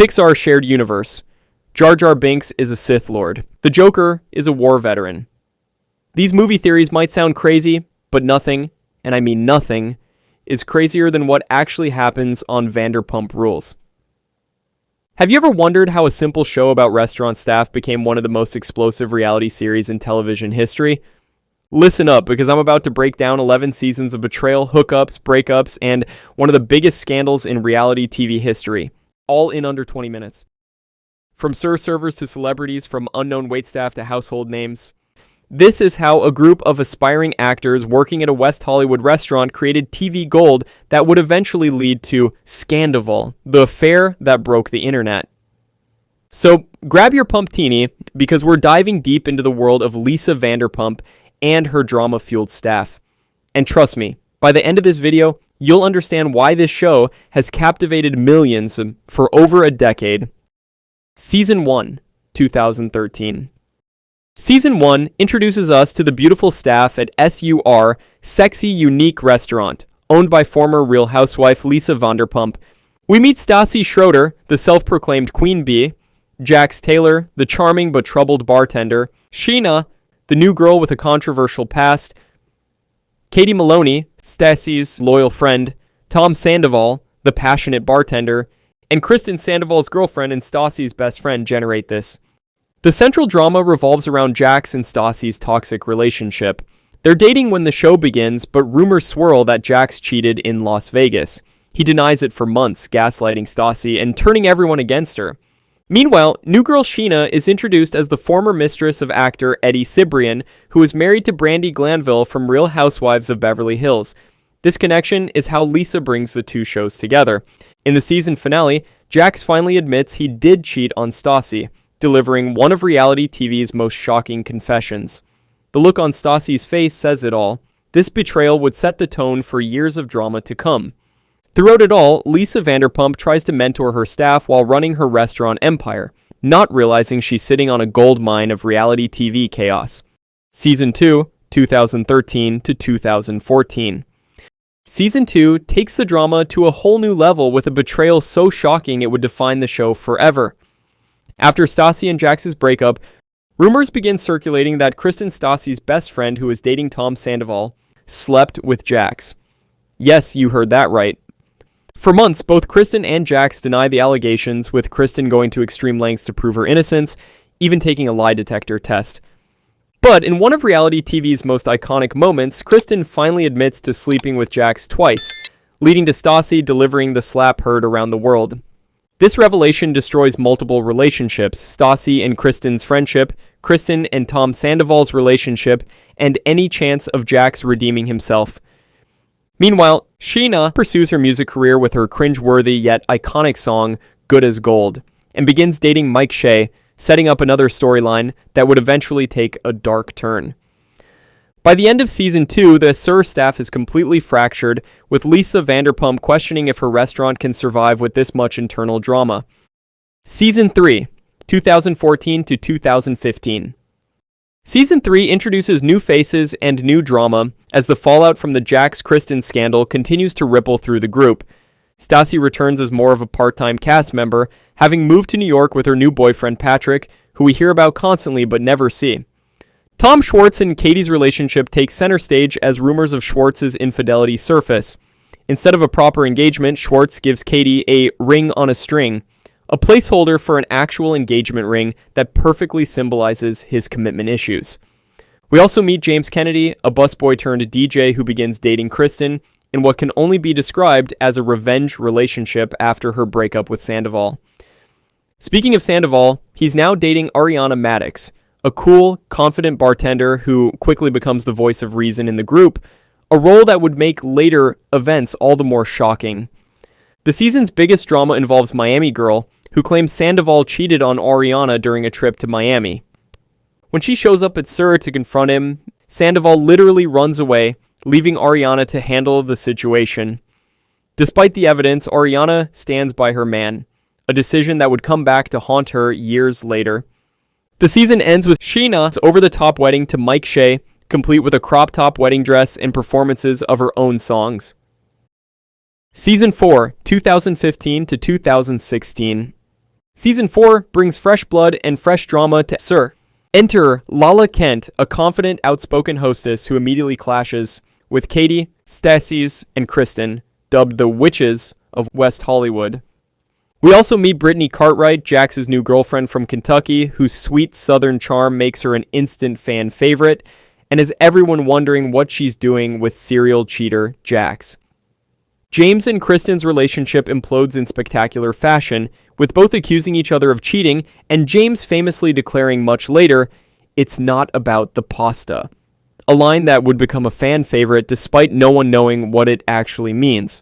Pixar shared universe. Jar Jar Binks is a Sith Lord. The Joker is a war veteran. These movie theories might sound crazy, but nothing, and I mean nothing, is crazier than what actually happens on Vanderpump Rules. Have you ever wondered how a simple show about restaurant staff became one of the most explosive reality series in television history? Listen up, because I'm about to break down 11 seasons of betrayal, hookups, breakups, and one of the biggest scandals in reality TV history, all in under 20 minutes. From servers to celebrities, from unknown waitstaff to household names. This is how a group of aspiring actors working at a West Hollywood restaurant created TV gold that would eventually lead to Scandoval, the affair that broke the internet. So grab your Pumptini, because we're diving deep into the world of Lisa Vanderpump and her drama-fueled staff. And trust me, by the end of this video, you'll understand why this show has captivated millions for over a decade. Season 1, 2013. Season 1 introduces us to the beautiful staff at SUR, Sexy Unique Restaurant, owned by former Real Housewife Lisa Vanderpump. We meet Stassi Schroeder, the self-proclaimed queen bee, Jax Taylor, the charming but troubled bartender, Sheena, the new girl with a controversial past, Katie Maloney, Stassi's loyal friend, Tom Sandoval, the passionate bartender, and Kristen Sandoval's girlfriend and Stassi's best friend generate this. The central drama revolves around Jax and Stassi's toxic relationship. They're dating when the show begins, but rumors swirl that Jax cheated in Las Vegas. He denies it for months, gaslighting Stassi and turning everyone against her. Meanwhile, new girl Sheena is introduced as the former mistress of actor Eddie Cibrian, who is married to Brandi Glanville from Real Housewives of Beverly Hills. This connection is how Lisa brings the two shows together. In the season finale, Jax finally admits he did cheat on Stassi, delivering one of reality TV's most shocking confessions. The look on Stassi's face says it all. This betrayal would set the tone for years of drama to come. Throughout it all, Lisa Vanderpump tries to mentor her staff while running her restaurant empire, not realizing she's sitting on a gold mine of reality TV chaos. Season 2, 2013 to 2014. Season 2 takes the drama to a whole new level with a betrayal so shocking it would define the show forever. After Stassi and Jax's breakup, rumors begin circulating that Kristen Stassi's best friend, who is dating Tom Sandoval, slept with Jax. Yes, you heard that right. For months, both Kristen and Jax deny the allegations, with Kristen going to extreme lengths to prove her innocence, even taking a lie detector test. But in one of reality TV's most iconic moments, Kristen finally admits to sleeping with Jax twice, leading to Stassi delivering the slap heard around the world. This revelation destroys multiple relationships: Stassi and Kristen's friendship, Kristen and Tom Sandoval's relationship, and any chance of Jax redeeming himself. Meanwhile, Sheena pursues her music career with her cringe-worthy yet iconic song, Good as Gold, and begins dating Mike Shea, setting up another storyline that would eventually take a dark turn. By the end of Season 2, the SUR staff is completely fractured, with Lisa Vanderpump questioning if her restaurant can survive with this much internal drama. Season 3, 2014 to 2015. Season 3 introduces new faces and new drama as the fallout from the Jax-Kristen scandal continues to ripple through the group. Stassi returns as more of a part-time cast member, having moved to New York with her new boyfriend Patrick, who we hear about constantly but never see. Tom Schwartz and Katie's relationship takes center stage as rumors of Schwartz's infidelity surface. Instead of a proper engagement, Schwartz gives Katie a ring on a string, a placeholder for an actual engagement ring that perfectly symbolizes his commitment issues. We also meet James Kennedy, a busboy turned DJ who begins dating Kristen, in what can only be described as a revenge relationship after her breakup with Sandoval. Speaking of Sandoval, he's now dating Ariana Madix, a cool, confident bartender who quickly becomes the voice of reason in the group, a role that would make later events all the more shocking. The season's biggest drama involves Miami Girl, who claims Sandoval cheated on Ariana during a trip to Miami. When she shows up at SUR to confront him, Sandoval literally runs away, leaving Ariana to handle the situation. Despite the evidence, Ariana stands by her man, a decision that would come back to haunt her years later. The season ends with Sheena's over-the-top wedding to Mike Shea, complete with a crop-top wedding dress and performances of her own songs. Season 4, 2015 to 2016. Season 4 brings fresh blood and fresh drama to Sir. Enter Lala Kent, a confident, outspoken hostess who immediately clashes with Katie, Stacy's, and Kristen, dubbed the Witches of West Hollywood. We also meet Brittany Cartwright, Jax's new girlfriend from Kentucky, whose sweet southern charm makes her an instant fan favorite, and has everyone wondering what she's doing with serial cheater Jax. James and Kristen's relationship implodes in spectacular fashion, with both accusing each other of cheating, and James famously declaring much later, "It's not about the pasta," a line that would become a fan favorite despite no one knowing what it actually means.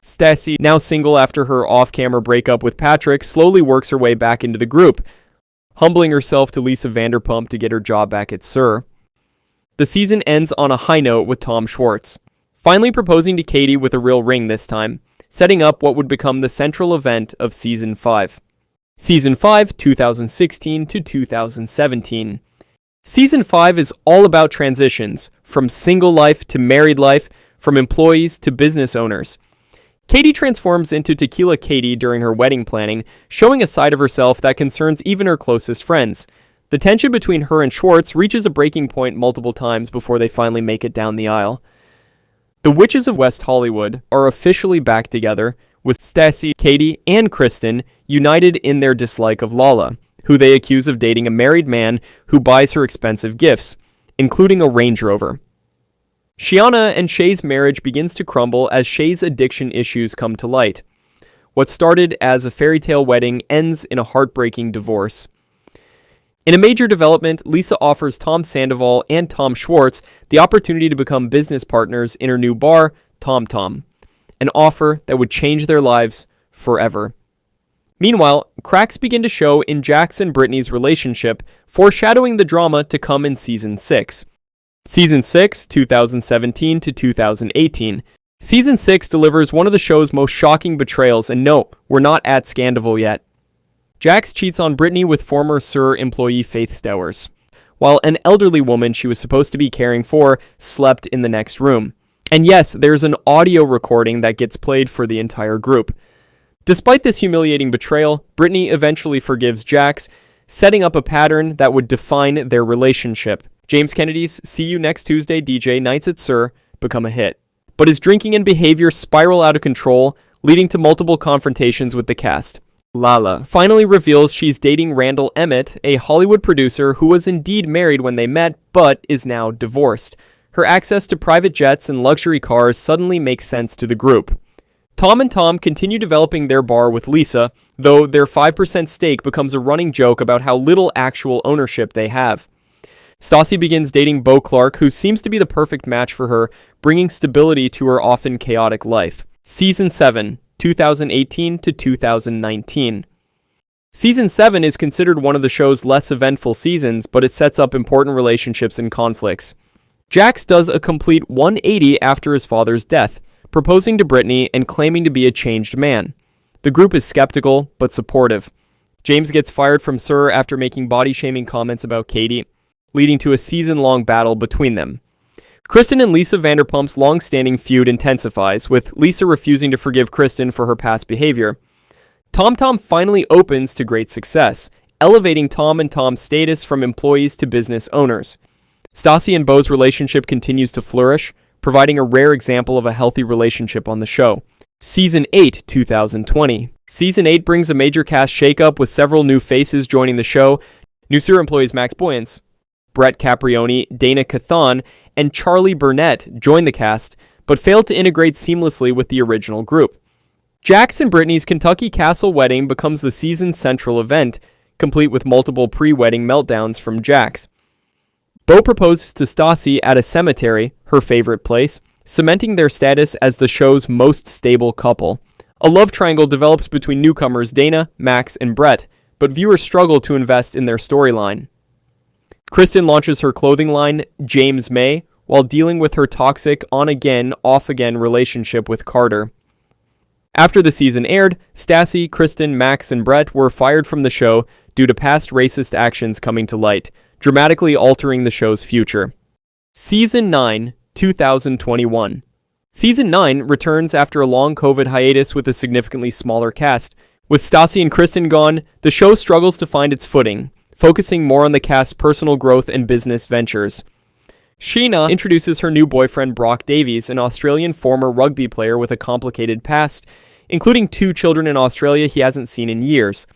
Stacy, now single after her off-camera breakup with Patrick, slowly works her way back into the group, humbling herself to Lisa Vanderpump to get her job back at Sir. The season ends on a high note with Tom Schwartz finally proposing to Katie with a real ring this time, setting up what would become the central event of Season 5. Season 5, 2016 to 2017. Season 5 is all about transitions, from single life to married life, from employees to business owners. Katie transforms into Tequila Katie during her wedding planning, showing a side of herself that concerns even her closest friends. The tension between her and Schwartz reaches a breaking point multiple times before they finally make it down the aisle. The Witches of West Hollywood are officially back together, with Stacy, Katie, and Kristen united in their dislike of Lala, who they accuse of dating a married man who buys her expensive gifts, including a Range Rover. Shiana and Shay's marriage begins to crumble as Shay's addiction issues come to light. What started as a fairy tale wedding ends in a heartbreaking divorce. In a major development, Lisa offers Tom Sandoval and Tom Schwartz the opportunity to become business partners in her new bar, Tom Tom, an offer that would change their lives forever. Meanwhile, cracks begin to show in Jax and Brittany's relationship, foreshadowing the drama to come in Season 6. Season 6, 2017 to 2018. Season 6 delivers one of the show's most shocking betrayals, and no, we're not at Scandoval yet. Jax cheats on Brittany with former Sir employee Faith Stowers, while an elderly woman she was supposed to be caring for slept in the next room. And yes, there's an audio recording that gets played for the entire group. Despite this humiliating betrayal, Brittany eventually forgives Jax, setting up a pattern that would define their relationship. James Kennedy's See You Next Tuesday DJ Nights at Sir become a hit, but his drinking and behavior spiral out of control, leading to multiple confrontations with the cast. Lala finally reveals she's dating Randall Emmett, a Hollywood producer who was indeed married when they met, but is now divorced. Her access to private jets and luxury cars suddenly makes sense to the group. Tom and Tom continue developing their bar with Lisa, though their 5% stake becomes a running joke about how little actual ownership they have. Stassi begins dating Beau Clark, who seems to be the perfect match for her, bringing stability to her often chaotic life. Season 7, 2018 to 2019. Season 7 is considered one of the show's less eventful seasons, but it sets up important relationships and conflicts. Jax does a complete 180 after his father's death, proposing to Brittany and claiming to be a changed man. The group is skeptical, but supportive. James gets fired from Sir after making body-shaming comments about Katie, leading to a season-long battle between them. Kristen and Lisa Vanderpump's long-standing feud intensifies, with Lisa refusing to forgive Kristen for her past behavior. Tom Tom finally opens to great success, elevating Tom and Tom's status from employees to business owners. Stassi and Beau's relationship continues to flourish, providing a rare example of a healthy relationship on the show. Season 8, 2020. Season 8 brings a major cast shakeup with several new faces joining the show. New Sir employees Max Boyens, Brett Caprioni, Dana Cathan, and Charlie Burnett joined the cast, but failed to integrate seamlessly with the original group. Jax and Brittany's Kentucky Castle wedding becomes the season's central event, complete with multiple pre-wedding meltdowns from Jax. Beau proposes to Stassi at a cemetery, her favorite place, cementing their status as the show's most stable couple. A love triangle develops between newcomers Dana, Max, and Brett, but viewers struggle to invest in their storyline. Kristen launches her clothing line, James May, while dealing with her toxic on-again, off-again relationship with Carter. After the season aired, Stassi, Kristen, Max, and Brett were fired from the show due to past racist actions coming to light, dramatically altering the show's future. Season 9, 2021. Season 9 returns after a long COVID hiatus with a significantly smaller cast, With Stassi and Kristen gone, the show struggles to find its footing, focusing more on the cast's personal growth and business ventures. Sheena introduces her new boyfriend Brock Davies, an Australian former rugby player with a complicated past, including 2 children in Australia he hasn't seen in years.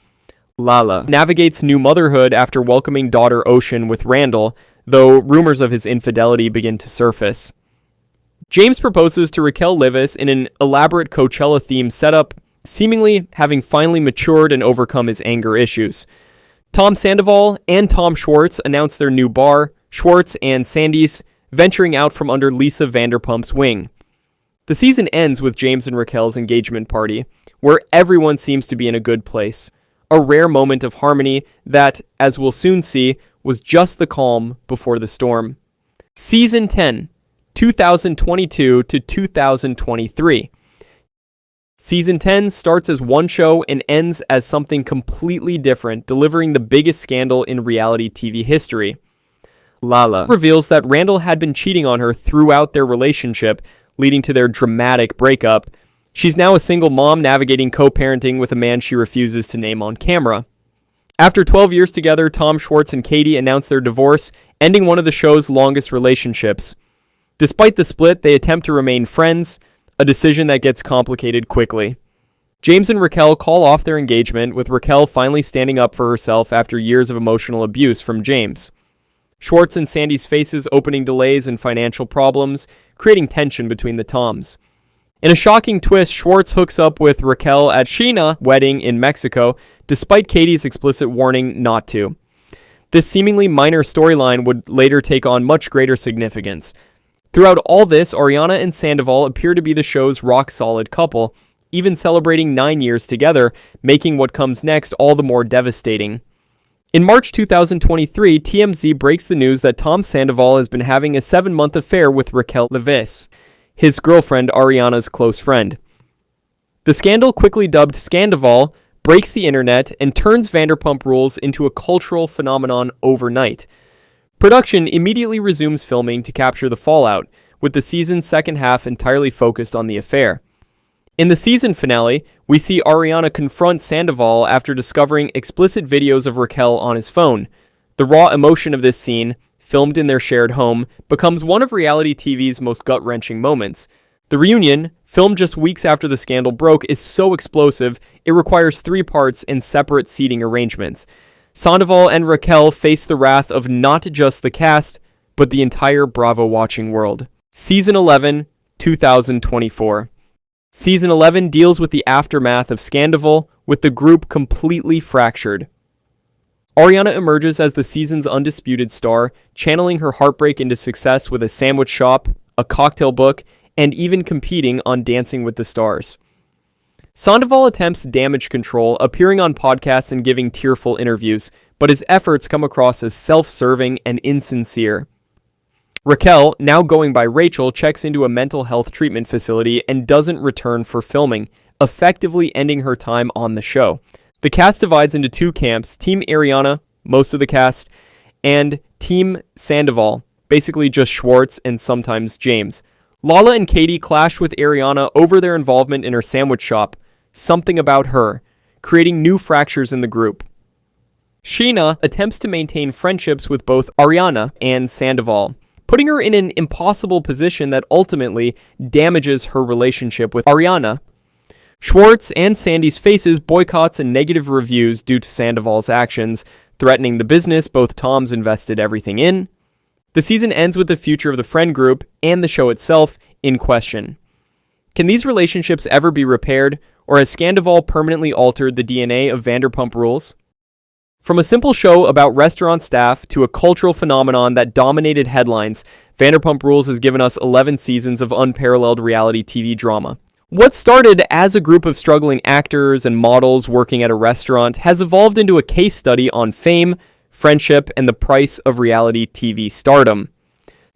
Lala navigates new motherhood after welcoming daughter Ocean with Randall, though rumors of his infidelity begin to surface. James proposes to Raquel Leviss in an elaborate Coachella-themed setup, seemingly having finally matured and overcome his anger issues. Tom Sandoval and Tom Schwartz announce their new bar, Schwartz and Sandy's, venturing out from under Lisa Vanderpump's wing. The season ends with James and Raquel's engagement party, where everyone seems to be in a good place. A rare moment of harmony that, as we'll soon see, was just the calm before the storm. Season 10, 2022 to 2023. Season 10 starts as one show and ends as something completely different, delivering the biggest scandal in reality TV history. Lala reveals that Randall had been cheating on her throughout their relationship, leading to their dramatic breakup. She's now a single mom navigating co-parenting with a man she refuses to name on camera. After 12 years together, Tom Schwartz and Katie announce their divorce, ending one of the show's longest relationships. Despite the split, they attempt to remain friends, a decision that gets complicated quickly. James and Raquel call off their engagement, with Raquel finally standing up for herself after years of emotional abuse from James. Schwartz and Sandy's faces opening delays and financial problems, creating tension between the Toms. In a shocking twist, Schwartz hooks up with Raquel at Sheena wedding in Mexico, despite Katie's explicit warning not to. This seemingly minor storyline would later take on much greater significance. Throughout all this, Ariana and Sandoval appear to be the show's rock-solid couple, even celebrating 9 years together, making what comes next all the more devastating. In March 2023, TMZ breaks the news that Tom Sandoval has been having a 7-month affair with Raquel Leviss, his girlfriend Ariana's close friend. The scandal, quickly dubbed Scandoval, breaks the internet and turns Vanderpump Rules into a cultural phenomenon overnight. Production immediately resumes filming to capture the fallout, with the season's second half entirely focused on the affair. In the season finale, we see Ariana confront Sandoval after discovering explicit videos of Raquel on his phone. The raw emotion of this scene, filmed in their shared home, becomes one of reality TV's most gut-wrenching moments. The reunion, filmed just weeks after the scandal broke, is so explosive, it requires 3 parts and separate seating arrangements. Sandoval and Raquel face the wrath of not just the cast, but the entire Bravo watching world. Season 11, 2024. Season 11 deals with the aftermath of Scandoval, with the group completely fractured. Ariana emerges as the season's undisputed star, channeling her heartbreak into success with a sandwich shop, a cocktail book, and even competing on Dancing with the Stars. Sandoval attempts damage control, appearing on podcasts and giving tearful interviews, but his efforts come across as self-serving and insincere. Raquel, now going by Rachel, checks into a mental health treatment facility and doesn't return for filming, effectively ending her time on the show. The cast divides into 2 camps, Team Ariana, most of the cast, and Team Sandoval, basically just Schwartz and sometimes James. Lala and Katie clash with Ariana over their involvement in her sandwich shop, Something About Her, creating new fractures in the group. Sheena attempts to maintain friendships with both Ariana and Sandoval, putting her in an impossible position that ultimately damages her relationship with Ariana. Schwartz and Sandy's faces boycotts and negative reviews due to Sandoval's actions, threatening the business both Toms invested everything in. The season ends with the future of the friend group and the show itself in question. Can these relationships ever be repaired, or has Scandoval permanently altered the DNA of Vanderpump Rules? From a simple show about restaurant staff to a cultural phenomenon that dominated headlines, Vanderpump Rules has given us 11 seasons of unparalleled reality TV drama. What started as a group of struggling actors and models working at a restaurant has evolved into a case study on fame, friendship, and the price of reality TV stardom.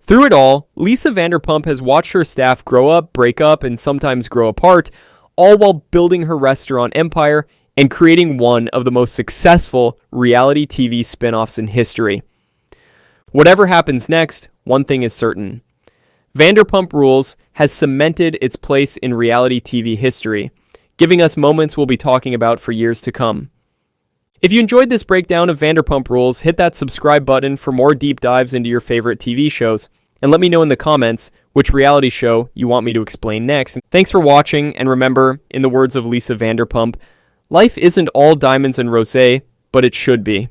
Through it all, Lisa Vanderpump has watched her staff grow up, break up, and sometimes grow apart, all while building her restaurant empire and creating one of the most successful reality TV spin-offs in history. Whatever happens next, one thing is certain. Vanderpump Rules has cemented its place in reality TV history, giving us moments we'll be talking about for years to come. If you enjoyed this breakdown of Vanderpump Rules, hit that subscribe button for more deep dives into your favorite TV shows, and let me know in the comments which reality show you want me to explain next. Thanks for watching, and remember, in the words of Lisa Vanderpump, life isn't all diamonds and rosé, but it should be.